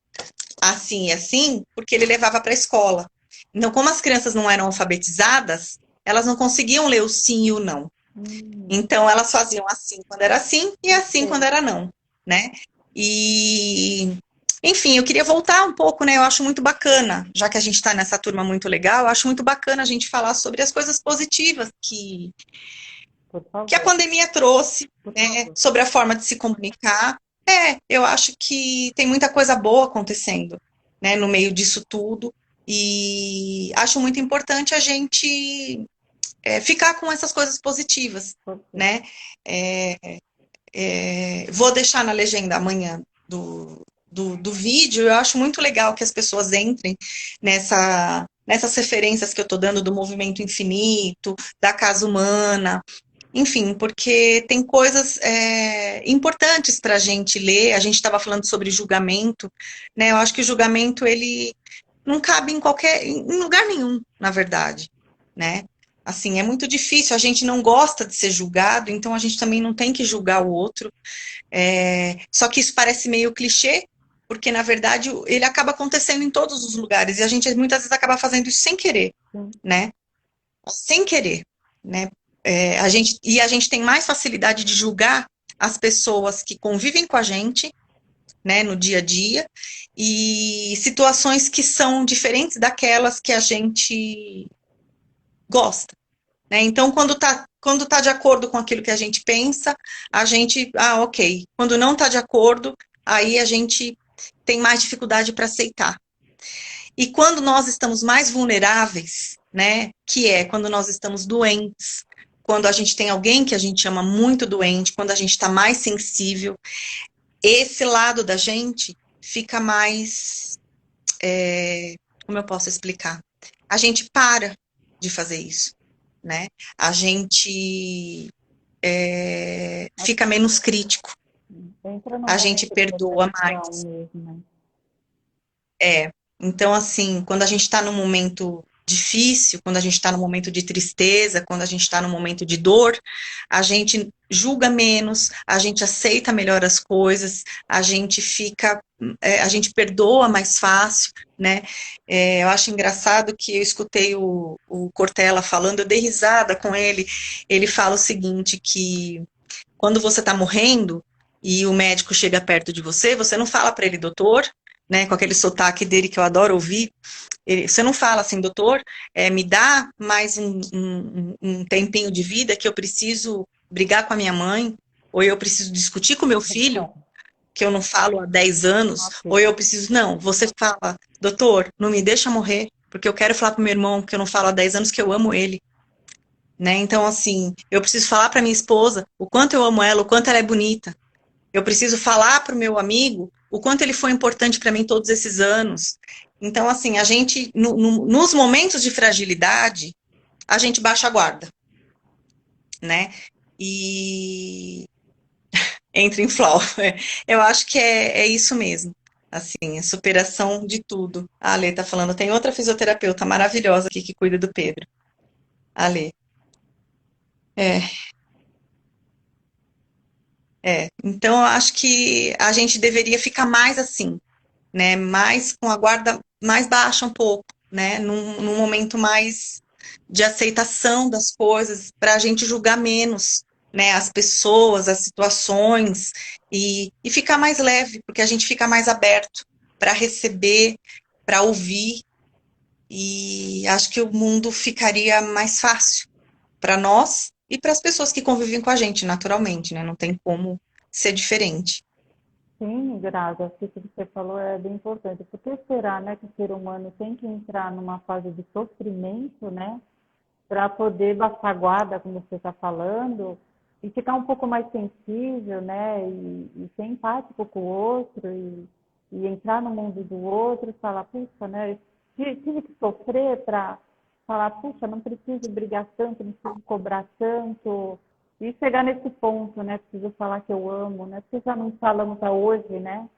assim e assim, porque ele levava para a escola. Então, como as crianças não eram alfabetizadas, elas não conseguiam ler o sim e o não. Então, elas faziam assim quando era sim e assim quando era não, né? E Enfim, eu queria voltar um pouco, né? Eu acho muito bacana, já que a gente está nessa turma muito legal, eu acho muito bacana a gente falar sobre as coisas positivas
Por
que a
favor,
pandemia trouxe,
por
né?
favor.
Sobre a forma de se comunicar. Eu acho que tem muita coisa boa acontecendo, né? No meio disso tudo. E acho muito importante a gente ficar com essas coisas positivas,
Por quê?
né? Vou deixar na legenda amanhã do vídeo. Eu acho muito legal que as pessoas entrem nessas referências que eu estou dando do movimento infinito, da casa humana, enfim, porque tem coisas importantes para a gente ler. A gente estava falando sobre julgamento, né? Eu acho que o julgamento ele não cabe em lugar nenhum, na verdade, né? Assim, é muito difícil, a gente não gosta de ser julgado, então a gente também não tem que julgar o outro. Só que isso parece meio clichê, porque na verdade ele acaba acontecendo em todos os lugares e a gente muitas vezes acaba fazendo isso sem querer,
Sim,
né? Sem querer, né? A gente tem mais facilidade de julgar as pessoas que convivem com a gente, né, no dia a dia, e situações que são diferentes daquelas que a gente gosta, né? Então, quando tá de acordo com aquilo que a gente pensa, a gente, ok. Quando não tá de acordo, aí a gente tem mais dificuldade para aceitar. E quando nós estamos mais vulneráveis, né, que é quando nós estamos doentes, quando a gente tem alguém que a gente ama muito doente, quando a gente está mais sensível, esse lado da gente fica mais, como eu posso explicar? A gente para de fazer isso, né? A gente fica menos crítico,
entra no
a gente
momento de
perdoa
reflexão
mais.
mesmo, né?
Então, assim, quando a gente está num momento difícil, quando a gente está num momento de tristeza, quando a gente está num momento de dor, a gente julga menos, a gente aceita melhor as coisas, a gente perdoa mais fácil, né? Eu acho engraçado que eu escutei o Cortella falando, eu dei risada com ele. Ele fala o seguinte, que quando você está morrendo e o médico chega perto de você, você não fala para ele, doutor, né, com aquele sotaque dele que eu adoro ouvir, você não fala assim, doutor, me dá mais um tempinho de vida que eu preciso brigar com a minha mãe, ou eu preciso discutir com meu filho, que eu não falo há 10 anos, ou
Ok.
eu preciso, não, você fala, doutor, não me deixa morrer, porque eu quero falar pro meu irmão, que eu não falo há 10 anos, que eu amo ele, né? Então, assim, eu preciso falar para minha esposa o quanto eu amo ela, o quanto ela é bonita. Eu preciso falar para o meu amigo o quanto ele foi importante para mim todos esses anos. Então, assim, a gente, nos momentos de fragilidade, a gente baixa a guarda, né? E entra em flow. Eu acho que é isso mesmo. Assim, a superação de tudo. A Ale tá falando, tem outra fisioterapeuta maravilhosa aqui que cuida do Pedro. Ale. É, Então, eu acho que a gente deveria ficar mais assim, né? Mais com a guarda mais baixa um pouco, né? Num momento mais de aceitação das coisas, para a gente julgar menos, né? As pessoas, as situações e ficar mais leve, porque a gente fica mais aberto para receber, para ouvir e acho que o mundo ficaria mais fácil para nós e para as pessoas que convivem com a gente, naturalmente, né? Não tem como ser diferente.
Sim, Grazi, acho que isso que você falou é bem importante. Por que será, né, que o ser humano tem que entrar numa fase de sofrimento, né, para poder baixar a guarda, como você está falando, e ficar um pouco mais sensível, né, e ser empático com o outro, e entrar no mundo do outro e falar, puxa, né, eu tive que sofrer para falar, puxa, não preciso brigar tanto, não preciso cobrar tanto, e chegar nesse ponto, né, preciso falar que eu amo, né, porque já não falamos até hoje, né,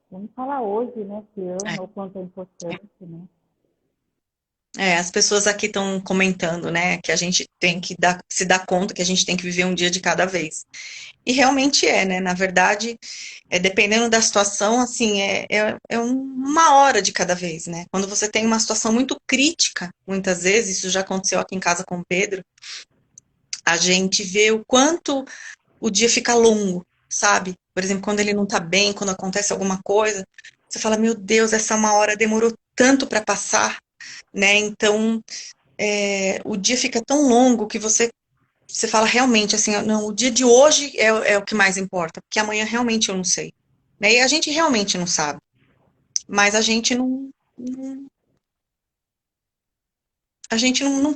vamos falar hoje, né, que
É.
ama, o quanto é importante, né.
As pessoas aqui estão comentando, né, que a gente tem que se dar conta que a gente tem que viver um dia de cada vez. E realmente né? Na verdade, dependendo da situação, assim, é uma hora de cada vez, né? Quando você tem uma situação muito crítica, muitas vezes, isso já aconteceu aqui em casa com o Pedro, a gente vê o quanto o dia fica longo, sabe? Por exemplo, quando ele não tá bem, quando acontece alguma coisa, você fala, meu Deus, essa uma hora demorou tanto para passar, né? Então, o dia fica tão longo que você fala realmente assim, não, o dia de hoje é o que mais importa, porque amanhã realmente eu não sei. Né? E a gente realmente não sabe, mas a gente não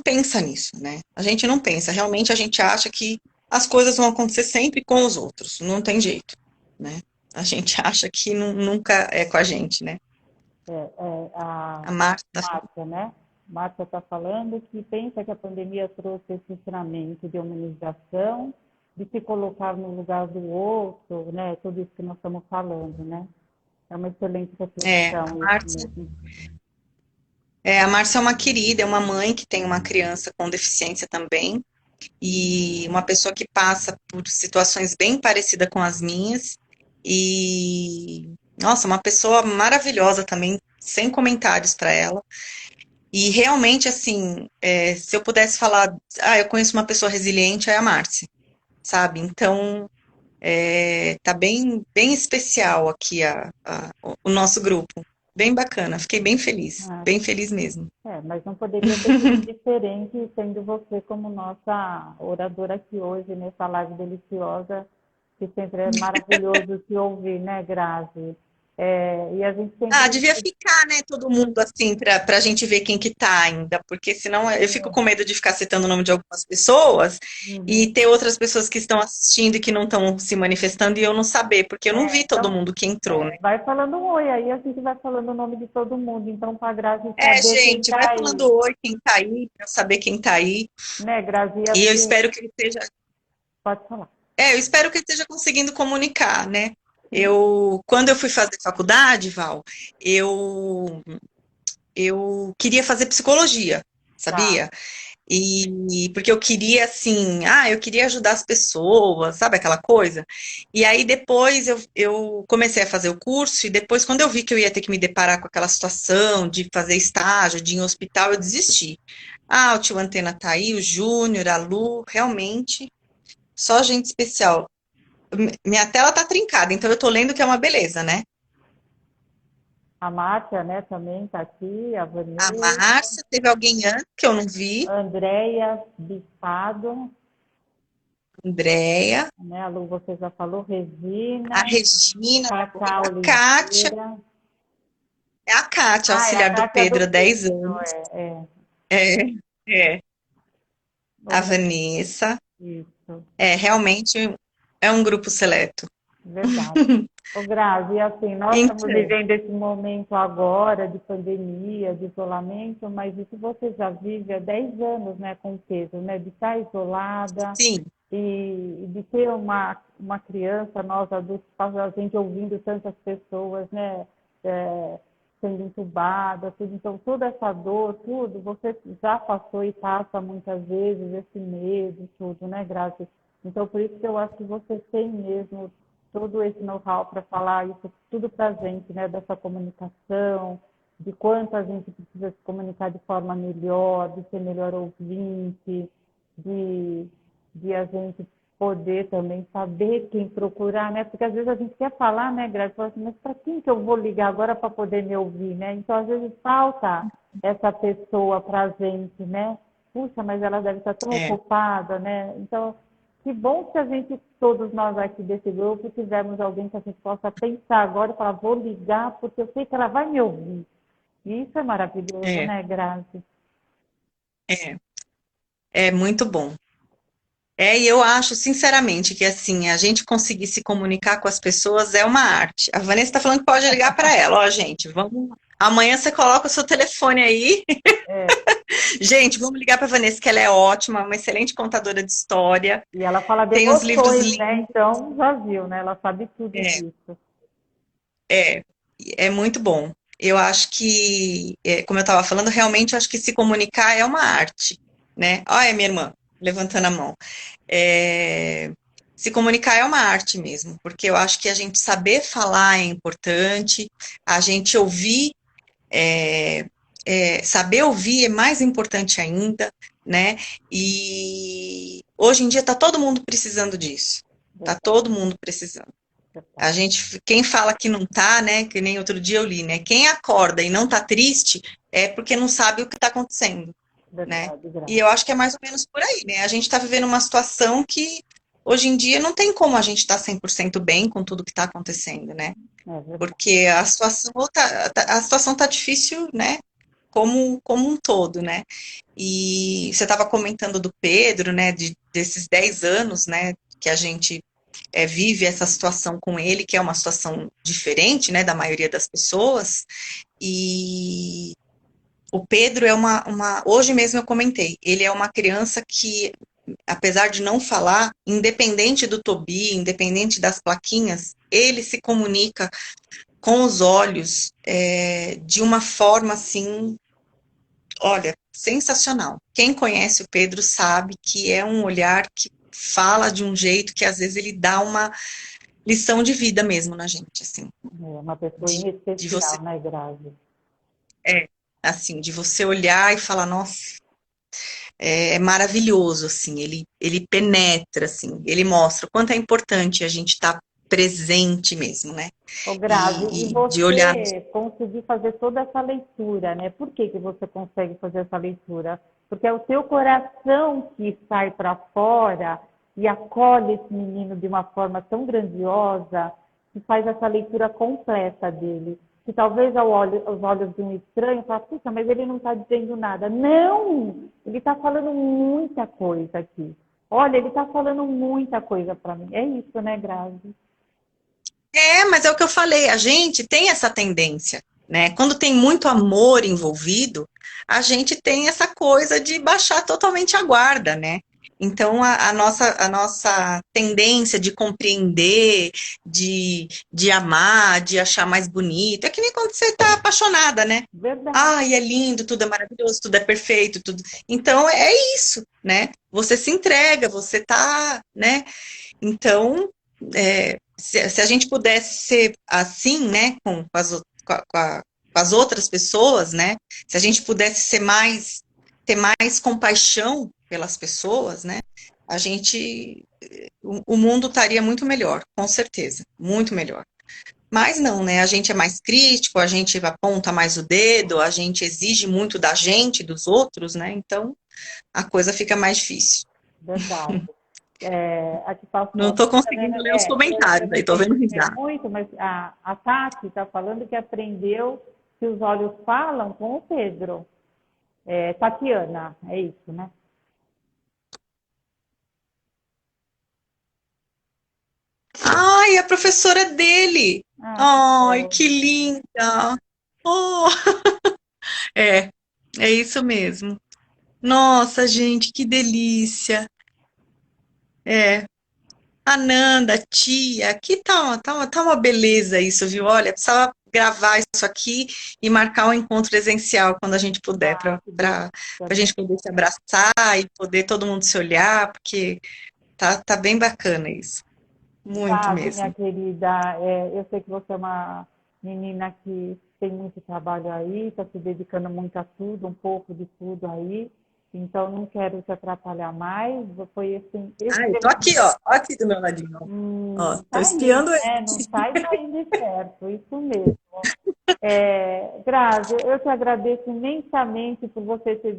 pensa nisso, né? A gente não pensa, realmente a gente acha que as coisas vão acontecer sempre com os outros, não tem jeito, né? A gente acha que nunca é com a gente, né?
A
A Marta,
Márcia, né? Márcia está falando que pensa que a pandemia trouxe esse ensinamento de humanização, de se colocar no lugar do outro, né? Tudo isso que nós estamos falando, né? É uma excelente reflexão
a
isso
Márcia,
mesmo.
a Márcia é uma querida, é uma mãe que tem uma criança com deficiência também, e uma pessoa que passa por situações bem parecidas com as minhas, e, nossa, uma pessoa maravilhosa também, sem comentários para ela. E realmente, assim, se eu pudesse falar, eu conheço uma pessoa resiliente, é a Márcia, sabe? Então, tá bem especial aqui o nosso grupo. Bem bacana, fiquei
Ah,
bem feliz mesmo.
mas não poderia ter sido diferente tendo você como nossa oradora aqui hoje, nessa live deliciosa, que sempre é maravilhoso te ouvir, né, Grazi? E a gente sempre.
Devia ficar, né, todo mundo assim, pra gente ver quem que tá ainda, porque senão eu fico com medo de ficar citando o nome de algumas pessoas e
Uhum.
ter outras pessoas que estão assistindo e que não estão se manifestando e eu não saber, porque eu não vi todo
Então,
mundo que entrou, né?
vai falando um oi, aí a gente vai falando o nome de todo mundo. Então, para a Grazi saber quem
Gente, vai
está
falando
aí,
oi, quem tá aí, pra eu saber quem tá aí.
né, Grazi?
E eu
Assim,
espero que ele esteja,
pode falar.
eu espero que ele esteja conseguindo comunicar, né?
Sim,
Quando eu fui fazer faculdade, Val, eu, eu queria fazer psicologia,
tá.
sabia? E porque eu queria assim, eu queria ajudar as pessoas, sabe aquela coisa? E aí depois eu comecei a fazer o curso, e depois, quando eu vi que eu ia ter que me deparar com aquela situação de fazer estágio, de ir em hospital, eu desisti. O tio Antena tá aí, o Júnior, a Lu, realmente, só gente especial. Minha tela tá trincada, então eu tô lendo que é uma beleza, né?
A Márcia, né, também está aqui, a
A
Vanessa,
Márcia, teve alguém antes que eu não vi,
a Andréia Bispado,
Andréia,
né, a Lu, você já falou,
a
Regina,
Regina,
Cacá
a Kátia.
Oliveira.
É a Kátia,
É a
auxiliar do
Cátia do
Pedro há 10
Pedro,
anos.
é.
É, é. A
Ô,
Vanessa.
isso.
Realmente é um grupo seleto.
Verdade. Ô, Grazi, e assim, nós estamos
Então,
vivendo esse momento agora de pandemia, de isolamento, mas isso você já vive há 10 anos, né, com o Pedro, né, de estar isolada
sim,
e de ter uma criança, nós adultos, a gente ouvindo tantas pessoas, né, é, sendo entubada, tudo. Então, toda essa dor, tudo, você já passou e passa muitas vezes esse medo, tudo, né, Grazi? Então, por isso que eu acho que você tem mesmo todo esse know-how para falar isso tudo para a gente, né? Dessa comunicação, de quanto a gente precisa se comunicar de forma melhor, de ser melhor ouvinte, de, de a gente poder também saber quem procurar, né? Porque às vezes a gente quer falar, né, Grazi? Fala assim, mas para quem que eu vou ligar agora para poder me ouvir, né? Então, às vezes falta essa pessoa para a gente, né? Puxa, mas ela deve estar tão
é,
ocupada, né? Então, que bom que a gente, todos nós aqui desse grupo, tivermos alguém que a gente possa pensar agora e falar, vou ligar, porque eu sei que ela vai me ouvir. E isso é maravilhoso,
é,
né, Grazi?
é, é muito bom. E eu acho, sinceramente, que assim, a gente conseguir se comunicar com as pessoas é uma arte. A Vanessa está falando que pode ligar para ela, ó, gente, vamos. Amanhã você coloca o seu telefone aí.
É,
Gente, vamos ligar para a Vanessa, que ela é ótima, uma excelente contadora de história,
e ela fala de
tem os livros
emoções, né?
lindos.
Então, já viu, né? Ela sabe tudo
É,
disso.
é, é muito bom. Eu acho que, como eu estava falando, realmente eu acho que se comunicar é uma arte, né? Olha, minha irmã, levantando a mão. É, se comunicar é uma arte mesmo, porque eu acho que a gente saber falar é importante, a gente ouvir, é, saber ouvir é mais importante ainda, né? E hoje em dia está todo mundo precisando disso. Está todo mundo precisando. A gente, quem fala que não tá, né, que nem outro dia eu li, né, quem acorda e não tá triste é porque não sabe o que tá acontecendo, né?
Verdade,
E
Grazi.
eu acho que é mais ou menos por aí, né? A gente está vivendo uma situação que hoje em dia não tem como a gente estar 100% bem com tudo que está acontecendo, né?
É verdade.
Porque a situação tá difícil, né? Como um todo, né? E você estava comentando do Pedro, né? Desses 10 anos, né? Que a gente vive essa situação com ele, que é uma situação diferente, né? Da maioria das pessoas. E o Pedro é hoje mesmo eu comentei, ele é uma criança que, apesar de não falar, independente do Tobi, independente das plaquinhas, ele se comunica com os olhos de uma forma assim, olha, sensacional. Quem conhece o Pedro sabe que é um olhar que fala de um jeito que às vezes ele dá uma lição de vida mesmo na gente, assim,
É uma pessoa
de,
em
de você,
especial, né, Grazi?
assim, de você olhar e falar, nossa, é maravilhoso, assim, ele penetra, assim, ele mostra o quanto é importante a gente estar presente mesmo, né?
Ô, Grazi, e
E de olhar.
você conseguir fazer toda essa leitura, né? Por que que você consegue fazer essa leitura? Porque é o seu coração que sai para fora e acolhe esse menino de uma forma tão grandiosa que faz essa leitura completa dele. Que talvez aos olhos de um estranho, fala, puxa, mas ele não está dizendo nada. Não! Ele está falando muita coisa aqui. Olha, ele está falando muita coisa para mim. É isso, né, Grazi?
Mas é o que eu falei, a gente tem essa tendência, né? Quando tem muito amor envolvido, a gente tem essa coisa de baixar totalmente a guarda, né? Então, a nossa tendência de compreender, de amar, de achar mais bonito, é que nem quando você está apaixonada, né?
Verdade.
Ai, é lindo, tudo é maravilhoso, tudo é perfeito, tudo. Então, é isso, né? Você se entrega, você tá, né? Então, se a gente pudesse ser assim, né, com as outras pessoas, né, se a gente pudesse ter mais compaixão pelas pessoas, né, o mundo estaria muito melhor, com certeza, muito melhor. Mas não, né, a gente é mais crítico, a gente aponta mais o dedo, a gente exige muito da gente, dos outros, né, então a coisa fica mais difícil.
Verdade. Aqui
Não
passou.
estou
Tá vendo?
conseguindo ler os
Eu
comentários
não
aí, estou vendo
consegui ver
risada.
muito, mas a Tati está falando que aprendeu que os olhos falam com o Pedro. Tatiana, é isso, né?
Ai, a professora dele.
Ah, que
Ai,
bom.
que linda. Oh, é, é isso mesmo. Nossa, gente, que delícia. É, Ananda, tia, que tá uma beleza isso, viu? Olha, precisava gravar isso aqui e marcar um encontro presencial quando a gente puder,
Ah,
para
que delícia.
a gente poder se abraçar e poder todo mundo se olhar, porque tá bem bacana isso. Muito
Grazi, minha
mesmo.
querida, eu sei que você é uma menina que tem muito trabalho aí, está se dedicando muito a tudo, um pouco de tudo aí. Então, não quero te atrapalhar mais. Foi esse
Ai, tô aqui, ó. Ó aqui do meu ladinho. Ó, tô
tá aí,
espiando ele.
né? Não sai daí de perto, isso mesmo. Grazi, eu te agradeço imensamente por você ter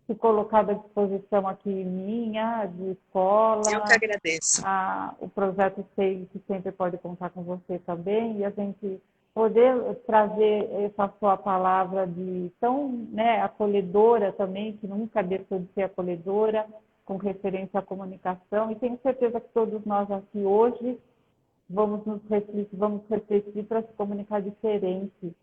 se colocado à disposição aqui minha, de
Eu que
escola,
agradeço.
o projeto SEI, que sempre pode contar com você também, e a gente poder trazer essa sua palavra de tão, né, acolhedora também, que nunca deixou de ser acolhedora, com referência à comunicação, e tenho certeza que todos nós aqui hoje vamos refletir para se comunicar diferente.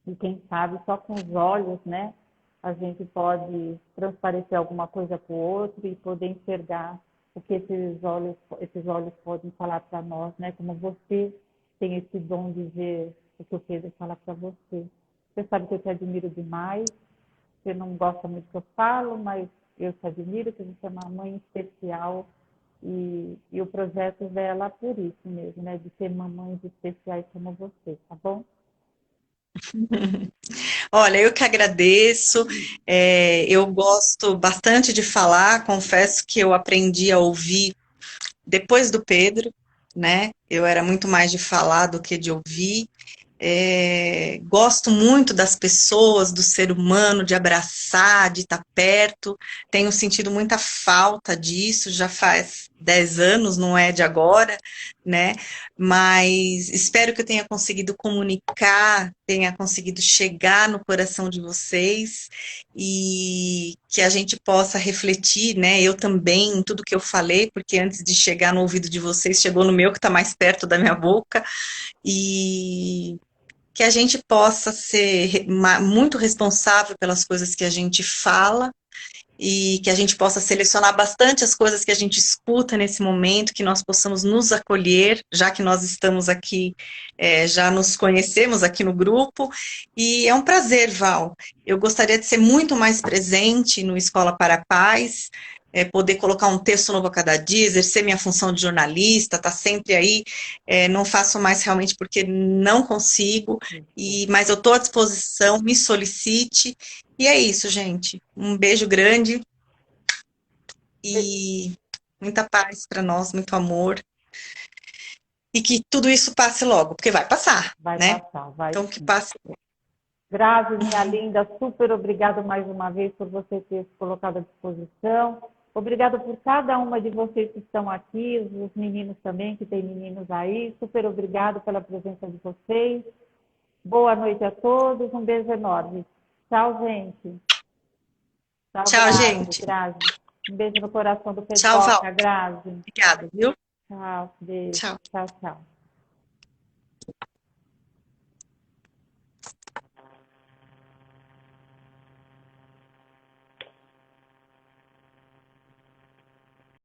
E quem sabe só com os olhos, né? A gente pode transparecer alguma coisa para o outro e poder enxergar o que esses olhos podem falar para nós, né? Como você tem esse dom de ver o que o Pedro fala para você. Você sabe que eu te admiro demais. Você não gosta muito que eu falo, mas eu te admiro, que você é uma mãe especial e o projeto vela por isso mesmo, né? De ter mamães especiais como você, tá bom?
Olha, eu que agradeço. Eu gosto bastante de falar. Confesso que eu aprendi a ouvir depois do Pedro, né? Eu era muito mais de falar do que de ouvir. Gosto muito das pessoas, do ser humano, de abraçar, de estar perto. Tenho sentido muita falta disso, já faz 10 anos, não é de agora, né? Mas espero que eu tenha conseguido comunicar, tenha conseguido chegar no coração de vocês e que a gente possa refletir, né? Eu também, em tudo que eu falei, porque antes de chegar no ouvido de vocês, chegou no meu, que está mais perto da minha boca. E que a gente possa ser muito responsável pelas coisas que a gente fala e que a gente possa selecionar bastante as coisas que a gente escuta nesse momento, que nós possamos nos acolher, já que nós estamos aqui, já nos conhecemos aqui no grupo, e é um prazer, Val. Eu gostaria de ser muito mais presente no Escola para a Paz, poder colocar um texto novo a cada dia, exercer minha função de jornalista, estar sempre aí, não faço mais realmente porque não consigo, mas eu estou à disposição, me solicite, e é isso, gente. Um beijo grande e muita paz para nós, muito amor. E que tudo isso passe logo, porque vai passar,
Vai
né?
passar, vai
Então que
sim.
passe.
Grazi, minha linda, super obrigada mais uma vez por você ter se colocado à disposição. Obrigada por cada uma de vocês que estão aqui, os meninos também, que tem meninos aí. Super obrigada pela presença de vocês. Boa noite a todos, um beijo enorme. Tchau, gente. Tchau,
Tchau,
Grazi.
gente.
Grazi. Um beijo no coração do
Tchau, Val.
Pedroca, Grazi.
Obrigada, viu?
Tchau, beijo.
Tchau.
Tchau, tchau.